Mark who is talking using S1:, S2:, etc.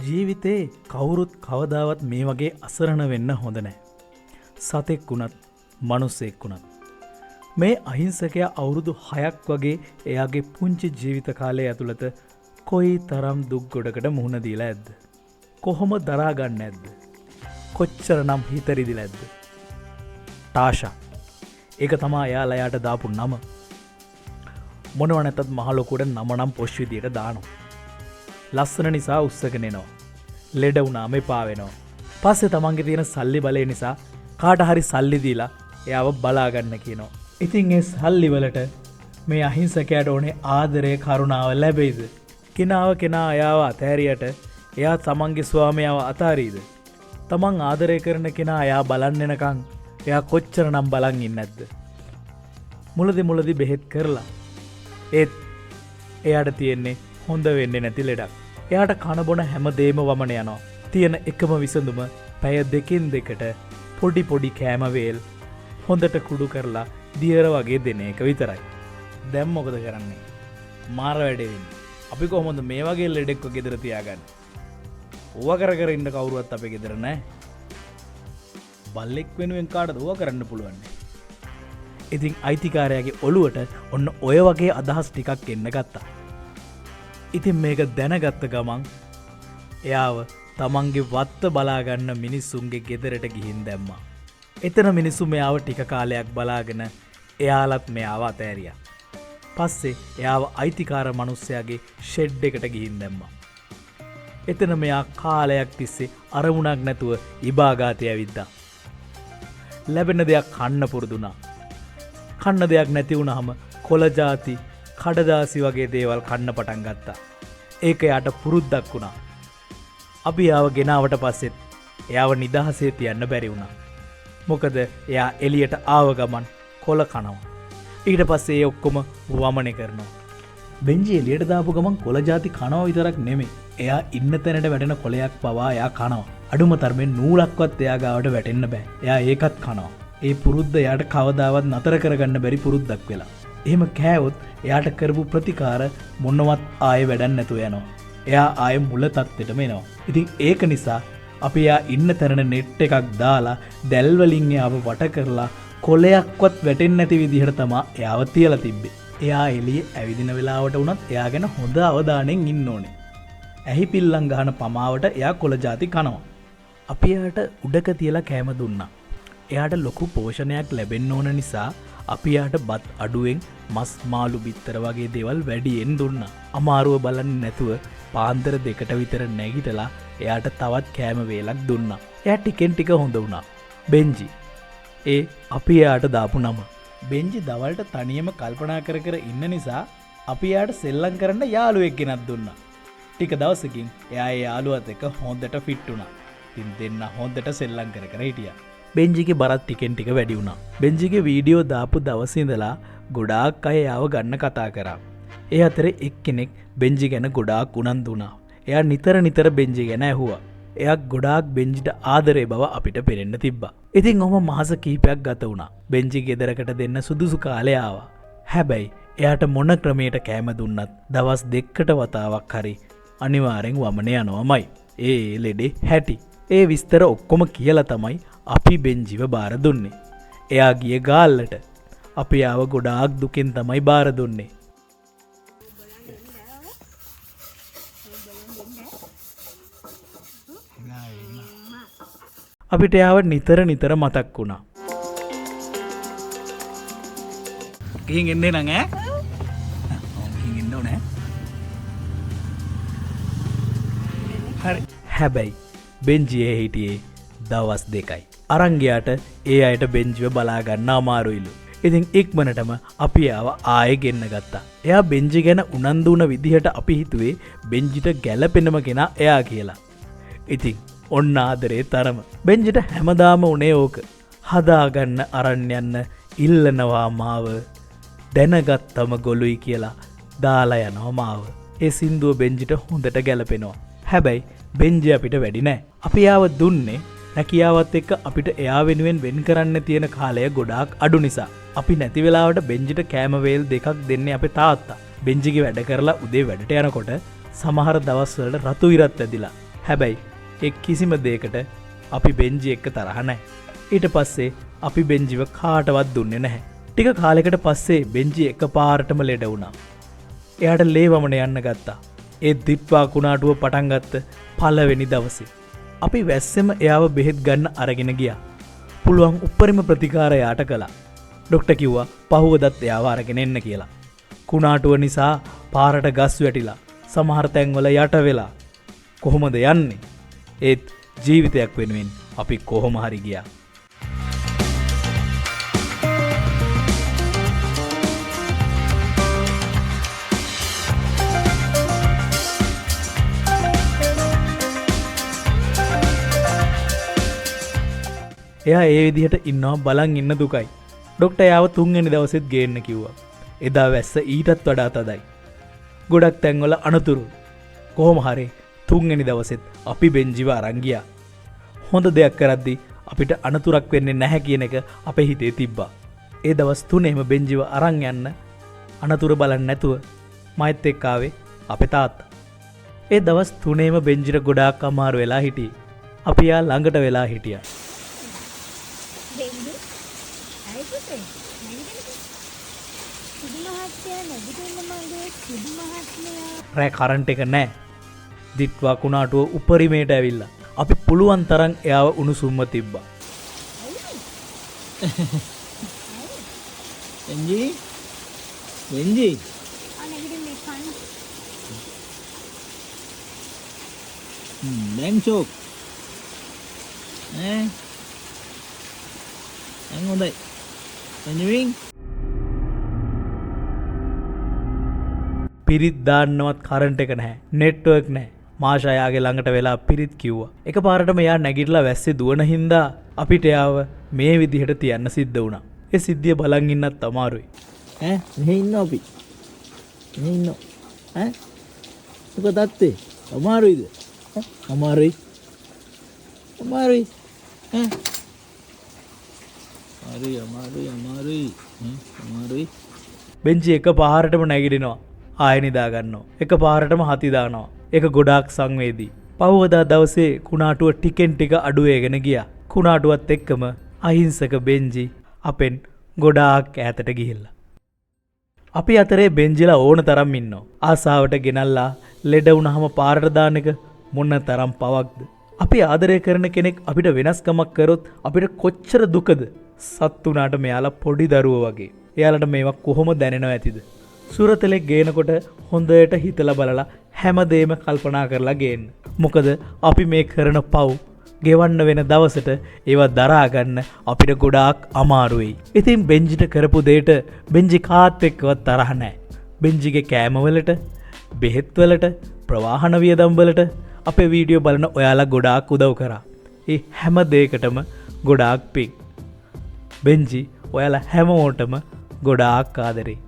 S1: ජීවිතේ කවුරුත් කවදාවත් මේ වගේ අසරණ වෙන්න හොඳ නෑ. සතෙක් වුණත් මනුස්සෙක් වුණත්. මේ අහිංසකයා අවුරුදු 6ක් වගේ එයාගේ පුංචි ජීවිත කාලය ඇතුළත කොයි තරම් දුක් ගොඩකට මුහුණ දීලා ඇද්ද? කොහොම දරා ගන්න ඇද්ද? කොච්චරනම් හිත රිදිලා ඇද්ද? ටාෂා. ඒක තමයි එයාලා යාට දාපු නම. මොනව නැතත් මහ ලොකුට නම නම් පොෂ් විදියට දානවා. ලස්සන නිසා උස්සගෙන එනවා. ලෙඩ වුණාම එපා වෙනවා. පස්සේ තමන්ගේ තියෙන සල්ලි බලය නිසා කාට හරි සල්ලි දීලා එයාව බලා ගන්න කියනවා. ඉතින් ඒ සල්ලි වලට මේ අහිංසකයාට ඕනේ ආදරය කරුණාව ලැබෙයිද? කෙනා එයාව අතෑරියට එයා තමන්ගේ ස්වාමියාව අතාරීද? තමන් ආදරය කරන කෙනා එයා බලන්න එනකන් එයා කොච්චරනම් බලන් ඉන්නේ නැද්ද? මුලදි බෙහෙත් කරලා ඒත් එයාට තියෙන්නේ හොඳ වෙන්නේ නැති ලෙඩක්. එයාට කන බොන හැම දෙයක්ම වමන යනවා. තියෙන එකම විසඳුම පැය දෙකෙන් දෙකට පොඩි කෑම වේල් හොඳට කුඩු කරලා දියර වගේ දෙන එක විතරයි. දැන් මොකද කරන්නේ? මාර වැඩේ වෙන්නේ. අපි කොහොමද මේ වගේ ලෙඩෙක්ව ගෙදර තියාගන්නේ? ඕවා කර ඉන්න කවුරුවත් අපේ ගෙදර නැහැ. බල්ලෙක් වෙනුවෙන් කාටද ඕවා කරන්න පුළුවන්? ඉතින් අයිතිකාරයාගේ ඔළුවට ඔන්න ඔය වගේ අදහස් ටිකක් එන්න ගත්තා. ඉතින් මේක දැනගත්ත ගමන් එයාව තමන්ගේ වත්ත බලාගන්න මිනිස්සුන්ගේ ගෙදරට ගිහින් දැම්මා. එතන මිනිස්සු මෙයාව ටික කාලයක් බලාගෙන එයාලත් මෙයාව අතෑරියා. පස්සේ එයාව අයිතිකාර මිනිස්සයාගේ ෂෙඩ් එකට ගිහින් දැම්මා. එතන මෙයා කාලයක් තිස්සේ අරමුණක් නැතුව ඉබාගාතේ ඇවිද්දා. ලැබෙන දෙයක් කන්න පුරුදුනා. කන්න දෙයක් නැති වුණාම කොළ ಜಾති කඩදාසි වගේ දේවල් කන්න පටන් ගත්තා. ඒක යාට පුරුද්දක් වුණා. අපි යාව ගෙනාවට පස්සෙත් එයාව නිදහසේ තියන්න බැරි වුණා. මොකද එයා එළියට ආව ගමන් කොළ කනවා. ඊට පස්සේ ඒ ඔක්කොම වමනේ කරනවා. බෙන්ජි එළියට දාපු ගමන් කොළ ಜಾති කනවා විතරක් නෙමෙයි. එයා ඉන්න තැනට වැටෙන කොළයක් පවා එයා කනවා. අඩුම තරමේ නූලක්වත් එයා ගාවට වැටෙන්න බෑ. එයා ඒකත් කනවා. ඒ පුරුද්ද එයාට කවදාවත් නතර කරගන්න බැරි පුරුද්දක් වෙලා. එහෙම කෑවොත් එයාට කරපු ප්‍රතිකාර මොනවත් ආයෙ වැඩක් නැතුව යනවා. එයා ආයෙ මුල තත්ත්වෙටම එනවා. ඉතින් ඒක නිසා අපි එයා ඉන්න තැනට නෙට් එකක් දාලා දැල් වලින් එයාව වට කරලා කොලයක්වත් වැටෙන්නේ නැති විදිහට තමයි එයාව තියලා තිබ්බේ. එයා එළියේ ඇවිදින වෙලාවට වුණත් එයා ගැන හොඳ අවධානයෙන් ඉන්න ඕනේ. ඇහි පිල්ලම් ගහන පමාවට එයා කොළ ಜಾති කනවා. අපි එයාට උඩක තියලා කෑම දුන්නා. එයාට ලොකු පෝෂණයක් ලැබෙන්න ඕන නිසා අපි යාට බත් අඩුවෙන් මස් මාළු බිත්තර වගේ දේවල් වැඩියෙන් දුන්නා. අමාරුව බලන්නේ නැතුව පාන්දර 2ට විතර නැගිටලා එයාට තවත් කෑම වේලක් දුන්නා. එයා ටිකෙන් ටික හොඳ වුණා. බෙන්ජි. ඒ අපි යාට දාපු නම. බෙන්ජි දවල්ට තනියම කල්පනා කර ඉන්න නිසා අපි යාට සෙල්ලම් කරන්න යාළුවෙක් ගෙනත් දුන්නා. ටික දවසකින් එයා ඒ යාළුවත් එක්ක හොඳට ෆිට වුණා. ඉතින් දෙන්න හොඳට සෙල්ලම් කර හිටියා. බෙන්ජිගේ බරත් ටිකෙන් ටික වැඩි වුණා. බෙන්ජිගේ වීඩියෝ දාපු දවසේ ඉඳලා ගොඩාක් අය යාව ගන්න කතා කරා. ඒ අතරේ එක්කෙනෙක් බෙන්ජි ගැන ගොඩාක් උනන්දු වුණා. එයා නිතර බෙන්ජි ගැන ඇහුවා. එයා ගොඩාක් බෙන්ජිට ආදරේ බව අපිට පේන්න තිබ්බා. ඉතින් ඔහම මාස කිහිපයක් ගත වුණා. බෙන්ජි ගෙදරකට දෙන්න සුදුසු කාලේ ආවා. හැබැයි එයාට මොන ක්‍රමයකට කෑම දුන්නත් දවස් 2කට වතාවක් හරි අනිවාර්යෙන් වමනේ යනවාමයි. ඒ ලෙඩේ හැටි. ඒ විස්තර ඔක්කොම කියලා තමයි අපි බෙන්ජිව බාර දුන්නේ. එයා ගිය ගාල්ලට අපි ආව ගොඩාක් දුකෙන් තමයි බාර දුන්නේ. අපිට එයාව නිතර මතක් වුණා. ගිහින් එන්නේ නං ඈ? ගිහින් එන්න ඕනේ. හරි. හැබැයි බෙන්ජියේ හිටියේ දවස් 2යි. අරන් ගියාට ඒ අයට බෙන්ජිව බලා ගන්න අමාරුයිලු. ඉතින් ඉක්මනටම අපි ආව ආයෙ ගෙන්න ගත්තා. එයා බෙන්ජි ගැන උනන්දු වුණ විදිහට අපි හිතුවේ බෙන්ජිට ගැළපෙනම කෙනා එයා කියලා. ඉතින් ඔන්න ආදරේ තරම. බෙන්ජිට හැමදාම උනේ ඕක. හදාගන්න අරන් යන්න ඉල්ලනවා මාව. දැනගත්තම ගොළුයි කියලා දාලා යනවා මාව. ඒ සින්දුව බෙන්ජිට හොඳට ගැළපෙනවා. හැබැයි බෙන්ජි අපිට වැඩි නෑ. අපි යාව දුන්නේ රැකියාවත් එක්ක අපිට එයා වෙනුවෙන් වෙන් කරන්න තියෙන කාලය ගොඩාක් අඩු නිසා. අපි නැති වෙලාවට බෙන්ජිට කෑම වේල් 2ක් දෙන්නේ අපේ තාත්තා. බෙන්ජිගේ වැඩ කරලා උදේ වැඩට යනකොට සමහර දවස්වල රතු ඉරත් ඇදිලා හැබැයි ඒ කිසිම දෙයකට අපි බෙන්ජි එක්ක තරහ නැහැ. ඊට පස්සේ අපි බෙන්ජිව කාටවත් දුන්නේ නැහැ. ටික කාලෙකට පස්සේ බෙන්ජි එකපාරටම ලෙඩ වුණා. එයාට ලේ වමන යන්න ගත්තා. ඒ දිට්වා කුණාටුව පටන් ගත්ත පළවෙනි දවසේ අපි වැස්සෙම එයාව බෙහෙත් ගන්න අරගෙන ගියා. පුළුවන් උපරිම ප්‍රතිකාර යාට කළා. ඩොක්ටර් කිව්වා පහුවදත් එයාව අරගෙන එන්න කියලා. කුණාටුව නිසා පාරට ගස් වැටිලා සමහර තැන්වල යට වෙලා කොහොමද යන්නේ? ඒත් ජීවිතයක් වෙනුවෙන් අපි කොහොම හරි ගියා. එයා ඒ විදිහට ඉන්නවා බලන් ඉන්න දුකයි. ඩොක්ටර් යාව 3 වෙනි දවසෙත් ගේන්න කිව්වා. එදා වැස්ස ඊටත් වඩා තදයි. ගොඩක් තැන්වල අනතුරු. කොහොම හරි 3 වෙනි දවසෙත් අපි බෙන්ජිව අරන් ගියා. හොඳ දෙයක් කරද්දී අපිට අනතුරක් වෙන්නේ නැහැ කියන එක අපේ හිතේ තිබ්බා. ඒ දවස් 3ෙම බෙන්ජිව අරන් යන්න අනතුරු බලන්න නැතුව මයිත් එක්ක ආවේ අපේ තාත්තා. ඒ දවස් 3ෙම බෙන්ජිට ගොඩාක් අමාරු වෙලා හිටියේ. අපි යා ළඟට වෙලා හිටියා. රෑ කරන්ට් එක නෑ. දිට්වා කුණාටුව උපරිමයට ඇවිල්ලා. අපි පුළුවන් තරම් එයාව උණුසුම්ම තිබ්බා.
S2: වෙන්ජි දැන් ෂෝක් දැන් හොඳයි. වෙන්ජිමින්
S1: පිරිත් දාන්නවත් කරන්ට් එක නැහැ. නෙට්වර්ක් නැහැ. මාෂා යාගේ ළඟට වෙලා පිරිත් කිව්වා. එකපාරටම එයා නැගිටලා වැස්සේ දුවන හින්දා අපිට එයාව මේ විදිහට තියන්න සිද්ධ වුණා. ඒ සිද්ධිය බලන් ඉන්නත් අමාරුයි.
S2: මෙහෙ ඉන්න අපි. මෙහෙ ඉන්න. මොකද අත්තේ? අමාරුයිද? අමාරුයි. අමාරුයි. අමාරුයි.
S1: බෙන්ජි එකපාරටම නැගිටිනවා. ආයෙ නිදා ගන්නවා. එකපාරටම හති දානවා. ඒක ගොඩාක් සංවේදී. පහුවදා දවසේ කුණාටුව ටිකෙන් ටික අඩු වෙගෙන ගියා. කුණාටුවත් එක්කම අහිංසක බෙන්ජි අපෙන් ගොඩාක් ඈතට ගිහිල්ලා. අපි අතරේ බෙන්ජිලා ඕන තරම් ඉන්නවා. ආසාවට ගෙනල්ලා ලෙඩ වුණාම පාරට දාන එක මොන තරම් පවක්ද? අපි ආදරය කරන කෙනෙක් අපිට වෙනස්කමක් කරොත් අපිට කොච්චර දුකද? සත්තුනාට මෙයාලා පොඩි දරුවෝ වගේ. එයාලට මේවා කොහොම දැනෙනව ඇතිද? සුරතලෙක් ගේනකොට හොඳට හිතලා බලලා හැමදේම කල්පනා කරලා ගේන්න. මොකද අපි මේ කරන පව් ගෙවන්න වෙන දවසට ඒවා දරා ගන්න අපිට ගොඩාක් අමාරු වෙයි. ඉතින් බෙන්ජිට කරපු දෙයට බෙන්ජි කාත් එක්කවත් තරහ නැහැ. බෙන්ජිගේ කෑමවලට, බෙහෙත්වලට, ප්‍රවාහන වියදම්වලට අපේ වීඩියෝ බලන ඔයාලා ගොඩාක් උදව් කරා. ඒ හැම දෙයකටම ගොඩාක් පිං. බෙන්ජි ඔයාලා හැමෝටම ගොඩාක් ආදරේ.